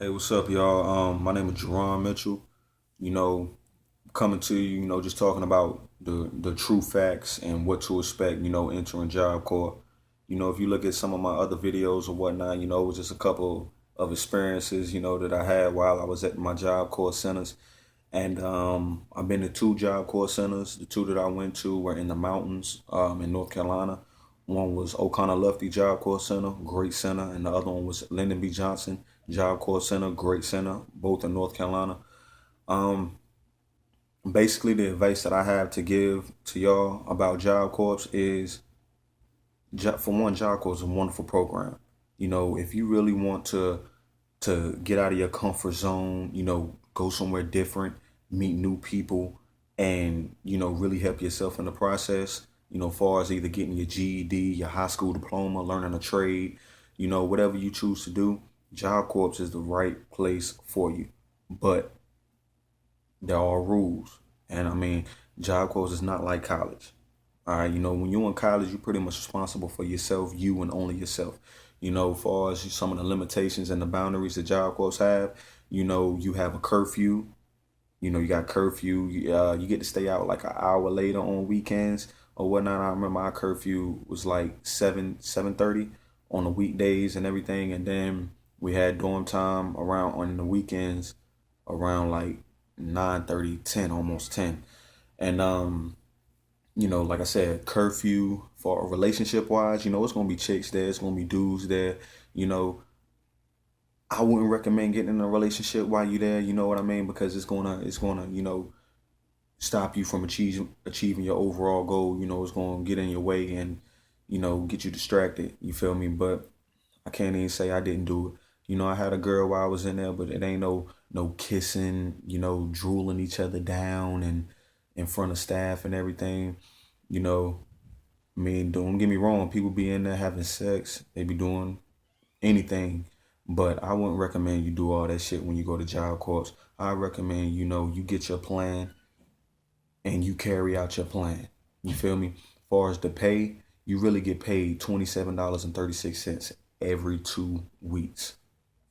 Hey, what's up, y'all? My name is Jerron Mitchell. You know, coming to you, just talking about the true facts and what to expect, entering Job Corps. If you look at some of my other videos or whatnot, it was just a couple of experiences, that I had while I was at my Job Corps centers. And I've been to two Job Corps centers. The two that I went to were in the mountains in North Carolina. One was O'Connor Lufty Job Corps Center, great center, and the other one was Lyndon B. Johnson Job Corps Center, great center, both in North Carolina. Um, Basically, the advice that I have to give to y'all about Job Corps is, for one, Job Corps is a wonderful program. If you really want to get out of your comfort zone, go somewhere different, meet new people, and really help yourself in the process. Far as either getting your GED, your high school diploma, learning a trade, whatever you choose to do, Job Corps is the right place for you. But there are rules, and I mean, Job Corps is not like college. All right, when you're in college, you're pretty much responsible for yourself, you and only yourself. As far as some of the limitations and the boundaries that Job Corps have, you have a curfew. You got curfew. You get to stay out like an hour later on weekends or whatnot. I remember our curfew was like 7:30 on the weekdays and everything, and then we had dorm time around on the weekends around like 9:30, 10, almost 10. And like I said, curfew for a relationship wise, it's gonna be chicks there, it's gonna be dudes there. You know, I wouldn't recommend getting in a relationship while you're there, you know what I mean? Because it's gonna, stop you from achieving your overall goal. It's gonna get in your way and, get you distracted. You feel me? But I can't even say I didn't do it. I had a girl while I was in there, but it ain't no kissing, drooling each other down and in front of staff and everything. You know, I mean, don't get me wrong, people be in there having sex, they be doing anything, but I wouldn't recommend you do all that shit when you go to Job Corps. I recommend, you get your plan and you carry out your plan. You feel me? As far as the pay, you really get paid $27.36 every 2 weeks.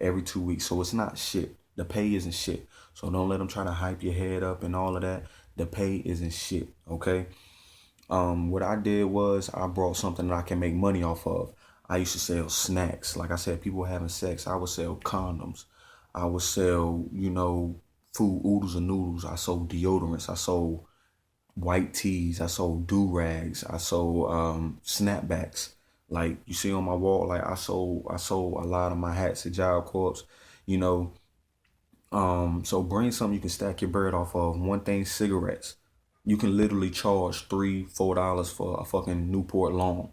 Every 2 weeks. So it's not shit. The pay isn't shit. So don't let them try to hype your head up and all of that. The pay isn't shit. Okay. What I did was I brought something that I can make money off of. I used to sell snacks. Like I said, people having sex. I would sell condoms. I would sell, food, oodles and noodles. I sold deodorants. I sold white tees. I sold do rags. I sold snapbacks. Like you see on my wall, like I sold a lot of my hats at Job Corps. You know, so bring something you can stack your bread off of. One thing, cigarettes. You can literally charge $3, $4 for a fucking Newport Long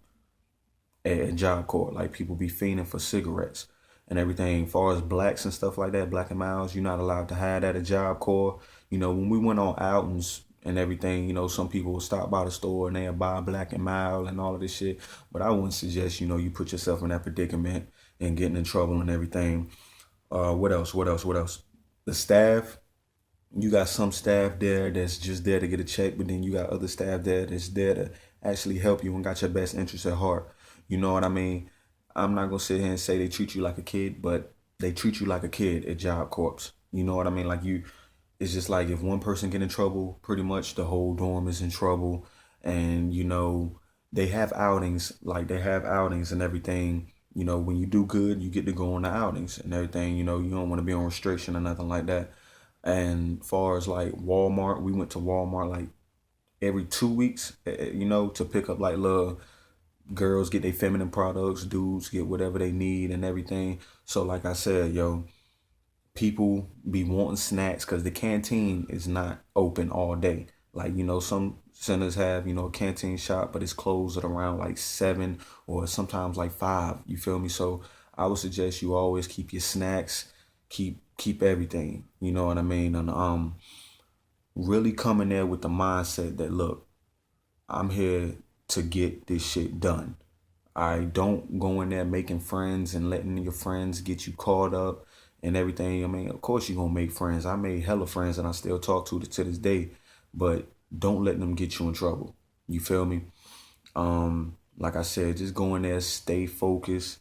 at Job Corps. Like people be fiending for cigarettes and everything. As far as blacks and stuff like that, Black and Miles, you're not allowed to have that at Job Corps. When we went on outings and everything, some people will stop by the store and they'll buy Black and Mild and all of this shit. But I wouldn't suggest, you put yourself in that predicament and getting in trouble and everything. What else? What else? What else? The staff, you got some staff there that's just there to get a check, but then you got other staff there that's there to actually help you and got your best interests at heart. You know what I mean? I'm not gonna sit here and say they treat you like a kid, but they treat you like a kid at Job Corps. You know what I mean? Like it's just like if one person get in trouble, pretty much the whole dorm is in trouble. And they have outings and everything. When you do good, you get to go on the outings and everything. You don't want to be on restriction or nothing like that. And far as like Walmart, we went to Walmart like every 2 weeks, to pick up like little girls get their feminine products, dudes get whatever they need and everything. So like I said, people be wanting snacks because the canteen is not open all day. Like, some centers have, a canteen shop, but it's closed at around like 7 or sometimes like 5. You feel me? So I would suggest you always keep your snacks, keep everything. You know what I mean? And really come in there with the mindset that, look, I'm here to get this shit done. I don't go in there making friends and letting your friends get you caught up and everything. I mean, of course you're gonna make friends. I made hella friends and I still talk to this day, but don't let them get you in trouble. You feel me? Like I said, just go in there, stay focused,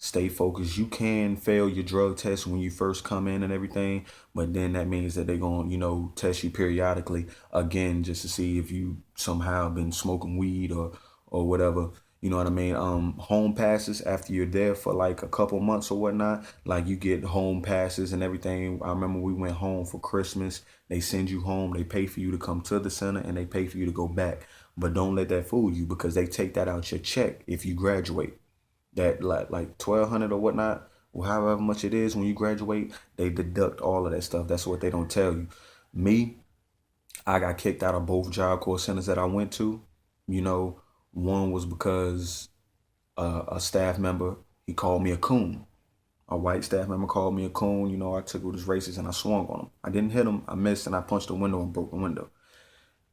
Stay focused. You can fail your drug test when you first come in and everything, but then that means that they're going to, test you periodically again just to see if you somehow been smoking weed or whatever. You know what I mean? Home passes after you're there for like a couple months or whatnot. Like you get home passes and everything. I remember we went home for Christmas. They send you home. They pay for you to come to the center and they pay for you to go back. But don't let that fool you because they take that out your check if you graduate. That like 1,200 or whatnot, or however much it is when you graduate, they deduct all of that stuff. That's what they don't tell you. Me, I got kicked out of both Job Corps centers that I went to. You know, one was because a staff member, he called me a coon. A white staff member called me a coon. You know, I took it was racist and I swung on him. I didn't hit him. I missed and I punched the window and broke the window.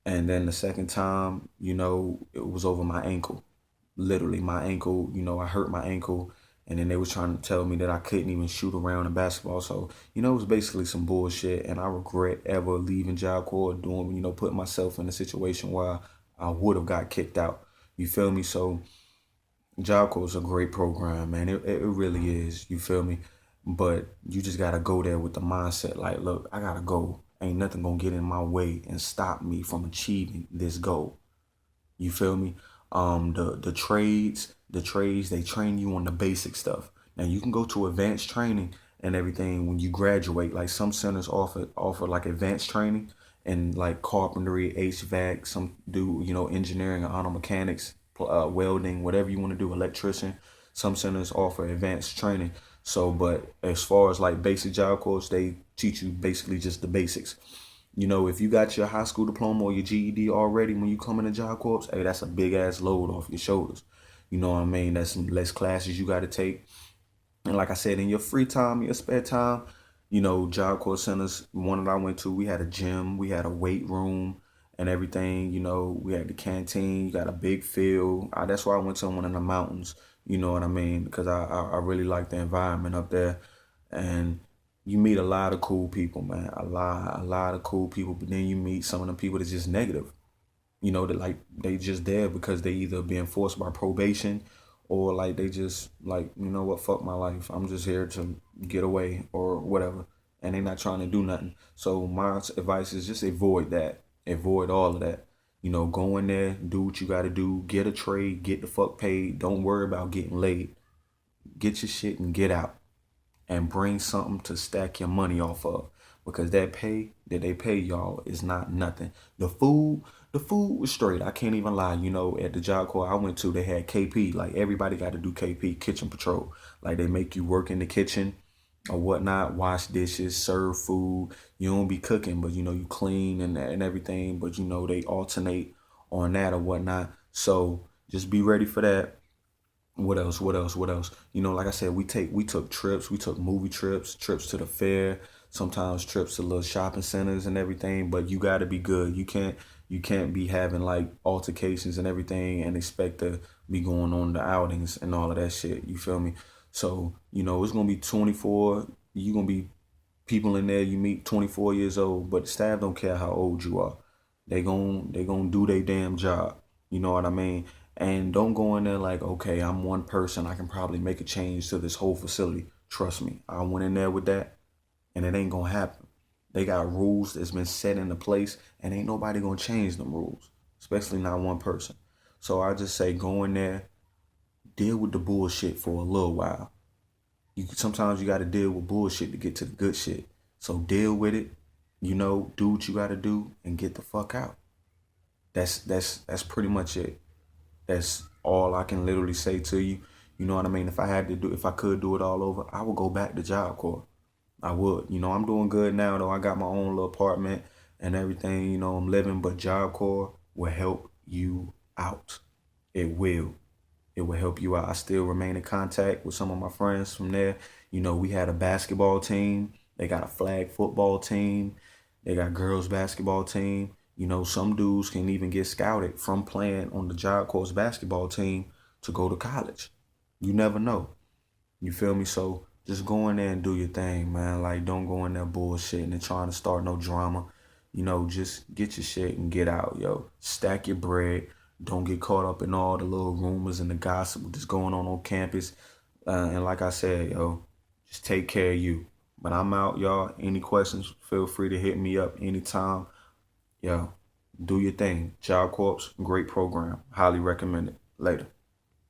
And then the second time, it was over my ankle. Literally my ankle, I hurt my ankle. And then they was trying to tell me that I couldn't even shoot around in basketball. So, it was basically some bullshit. And I regret ever leaving Job Corps, doing, putting myself in a situation where I would have got kicked out. You feel me? So Job Corps is a great program, man. It really is. You feel me? But you just gotta go there with the mindset like, look, I gotta go. Ain't nothing gonna get in my way and stop me from achieving this goal. You feel me? The trades, they train you on the basic stuff. Now you can go to advanced training and everything when you graduate. Like some centers offer like advanced training and like carpentry, HVAC, some do, engineering or auto mechanics, welding, whatever you want to do, electrician. Some centers offer advanced training. So, but as far as like basic Job Corps, they teach you basically just the basics. If you got your high school diploma or your GED already when you come into Job Corps, hey, that's a big ass load off your shoulders. You know what I mean? That's some less classes you got to take. And like I said, in your free time, your spare time, Job Corps centers, one that I went to, we had a gym, we had a weight room and everything. We had the canteen, you got a big field. That's why I went to one in the mountains. You know what I mean? Because I really like the environment up there. And you meet a lot of cool people, man. A lot of cool people. But then you meet some of the people that's just negative. That like they just there because they either being forced by probation or like they just like, what, fuck my life. I'm just here to get away or whatever. And they not trying to do nothing. So my advice is just avoid that. Avoid all of that. Go in there, do what you gotta do, get a trade, get the fuck paid. Don't worry about getting laid. Get your shit and get out. And bring something to stack your money off of. Because that pay that they pay y'all is not nothing. The food was straight. I can't even lie. At the Job Corps I went to, they had KP. Like everybody got to do KP, kitchen patrol. Like they make you work in the kitchen or whatnot, wash dishes, serve food. You don't be cooking, but you clean and everything. But they alternate on that or whatnot. So just be ready for that. What else? What else? What else? Like I said, we took trips. We took movie trips to the fair, sometimes trips to little shopping centers and everything. But you got to be good. You can't be having like altercations and everything and expect to be going on the outings and all of that shit. You feel me? So it's gonna be 24. You gonna be people in there you meet 24 years old, but the staff don't care how old you are. They gonna do their damn job. You know what I mean? And don't go in there like, okay, I'm one person. I can probably make a change to this whole facility. Trust me, I went in there with that, and it ain't gonna happen. They got rules that's been set into place, and ain't nobody gonna change them rules, especially not one person. So I just say go in there, deal with the bullshit for a little while. Sometimes you got to deal with bullshit to get to the good shit. So deal with it, do what you got to do, and get the fuck out. That's pretty much it. That's all I can literally say to you. You know what I mean? If I could do it all over, I would go back to Job Corps. I would. I'm doing good now though. I got my own little apartment and everything. I'm living, but Job Corps will help you out. It will. It will help you out. I still remain in contact with some of my friends from there. We had a basketball team. They got a flag football team. They got girls basketball team. Some dudes can even get scouted from playing on the Job Corps basketball team to go to college. You never know. You feel me? So just go in there and do your thing, man. Like, don't go in there bullshitting and trying to start no drama. Just get your shit and get out, yo. Stack your bread. Don't get caught up in all the little rumors and the gossip that's going on campus. And like I said, yo, just take care of you. But I'm out, y'all. Any questions, feel free to hit me up anytime. Yo, do your thing. Job Corps, great program. Highly recommend it. Later.